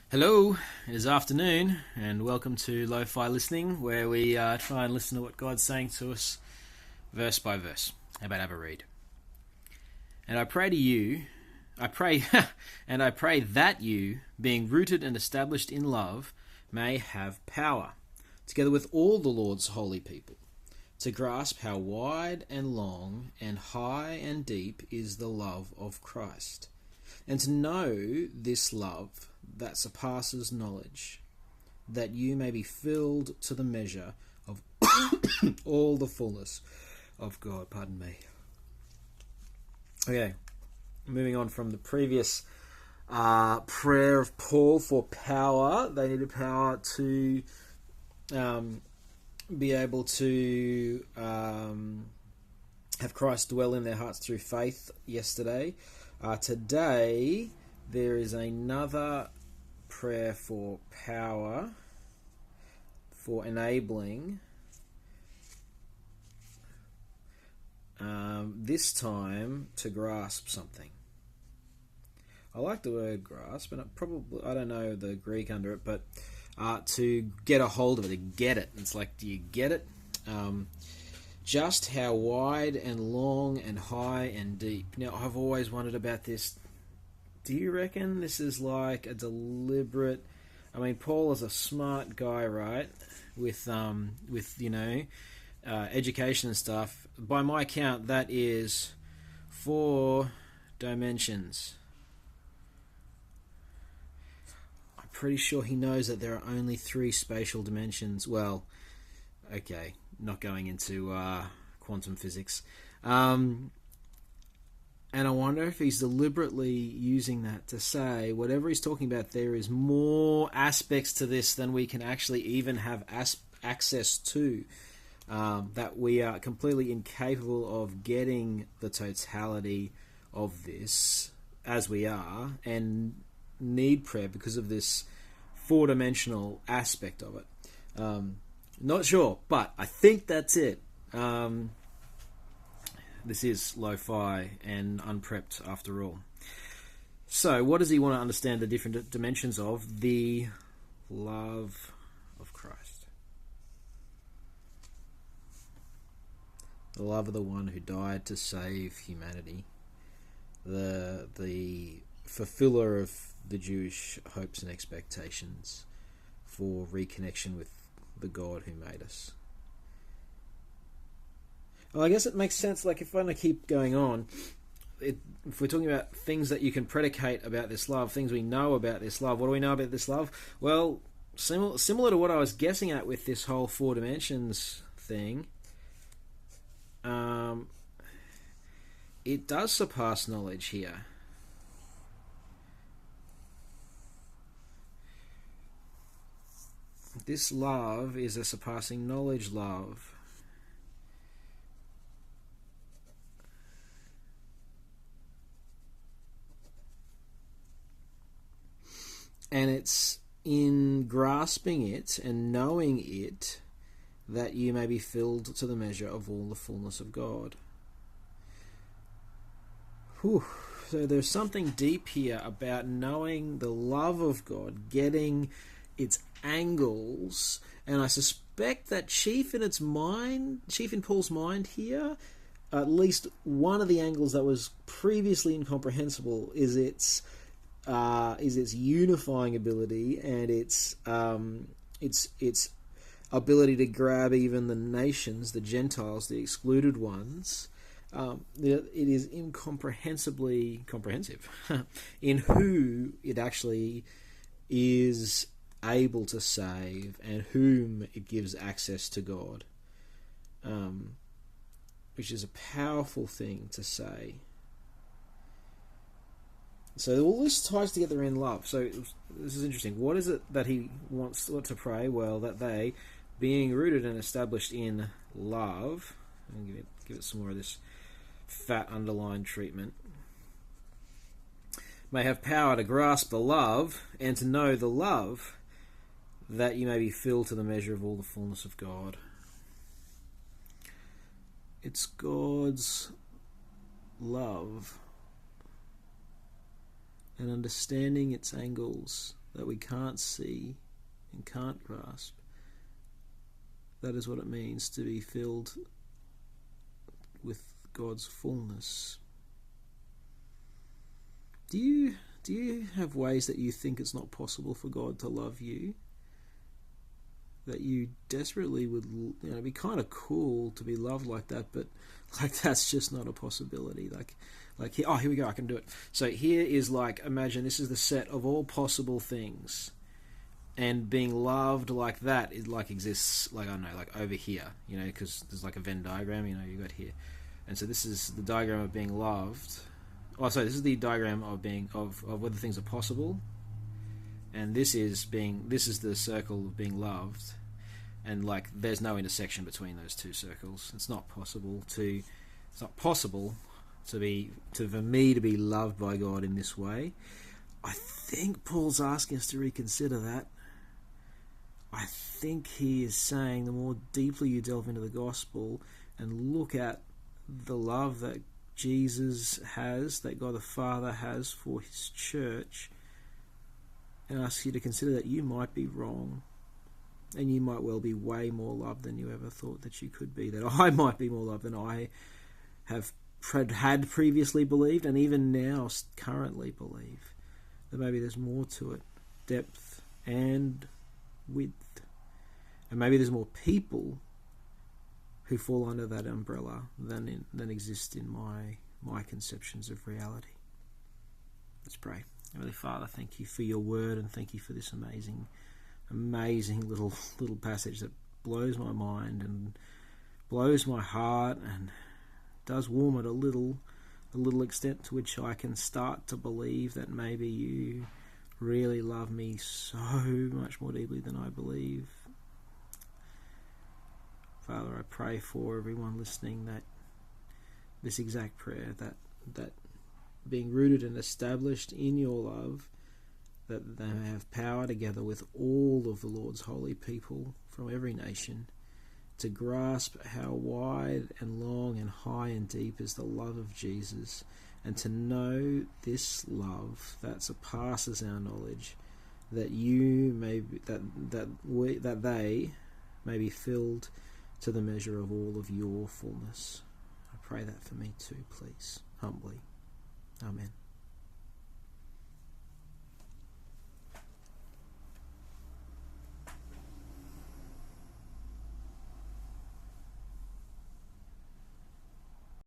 Hello, it is afternoon, and welcome to LoFI listening, where we try and listen to what God's saying to us, verse by verse. How about have a read? And I pray to you, and I pray that you, being rooted and established in love, may have power, together with all the Lord's holy people, to grasp how wide and long and high and deep is the love of Christ, and to know this love that surpasses knowledge, that you may be filled to the measure of all the fullness of God. Pardon me. Okay, moving on from the previous prayer of Paul for power. They needed power to be able to have Christ dwell in their hearts through faith yesterday. Today, there is another prayer for power, for enabling, this time to grasp something. I like the word grasp, and I don't know the Greek under it, but to get a hold of it, to get it. It's like, do you get it? Just how wide and long and high and deep. Now, I've always wondered about this. Do you reckon this is like a deliberate... I mean, Paul is a smart guy, right? With education and stuff. By my count, that is 4 dimensions. I'm pretty sure he knows that there are only 3 spatial dimensions. Well, okay, not going into quantum physics. And I wonder if he's deliberately using that to say whatever he's talking about, there is more aspects to this than we can actually even have access to. That we are completely incapable of getting the totality of this as we are, and need prayer because of this 4-dimensional aspect of it. Not sure, but I think that's it. This is lo-fi and unprepped after all. So, what does he want to understand the different dimensions of? The love of Christ. The love of the one who died to save humanity. The fulfiller of the Jewish hopes and expectations for reconnection with the God who made us. Well, I guess it makes sense, like if I want to keep going on, if we're talking about things that you can predicate about this love, things we know about this love, what do we know about this love? Well, similar to what I was guessing at with this whole 4 dimensions thing, it does surpass knowledge here. This love is a surpassing knowledge love. And it's in grasping it and knowing it that you may be filled to the measure of all the fullness of God. Whew. So there's something deep here about knowing the love of God, getting its angles, and I suspect that chief in Paul's mind here, at least one of the angles that was previously incomprehensible is its unifying ability and its ability to grab even the nations, the Gentiles, the excluded ones. It is incomprehensibly comprehensive in who it actually is able to save and whom it gives access to God, which is a powerful thing to say. So all this ties together in love. So this is interesting. What is it that he wants to pray? Well, that they, being rooted and established in love, and give it some more of this fat underlined treatment, may have power to grasp the love and to know the love, that you may be filled to the measure of all the fullness of God. It's God's love and understanding its angles that we can't see and can't grasp. That is what it means to be filled with God's fullness. Do you have ways that you think it's not possible for God to love you? That you desperately would, it'd be kind of cool to be loved like that, but that's just not a possibility. Here we go, I can do it. So here is imagine this is the set of all possible things, and being loved like that is exists I don't know, over here, because there's a Venn diagram, you got here, and so this is the diagram of being loved. Oh, sorry, this is the diagram of whether things are possible, and this is the circle of being loved, and there's no intersection between those two circles. It's not possible for me to be loved by God in this way. I think Paul's asking us to reconsider that. I think he is saying the more deeply you delve into the gospel and look at the love that Jesus has, that God the Father has for his church, and asks you to consider that you might be wrong, and you might well be way more loved than you ever thought that you could be, that I might be more loved than I have had previously believed, and even now currently believe, that maybe there's more to it, depth and width, and maybe there's more people who fall under that umbrella than exist in my conceptions of reality. Let's pray. Heavenly Father, thank you for your word, and thank you for this amazing little passage that blows my mind and blows my heart, and does warm it a little extent to which I can start to believe that maybe you really love me so much more deeply than I believe. Father, I pray for everyone listening that this exact prayer, that being rooted and established in your love, that they may have power together with all of the Lord's holy people from every nation to grasp how wide and long and high and deep is the love of Jesus, and to know this love that surpasses our knowledge, that they may be filled to the measure of all of your fullness. I pray that for me too, please.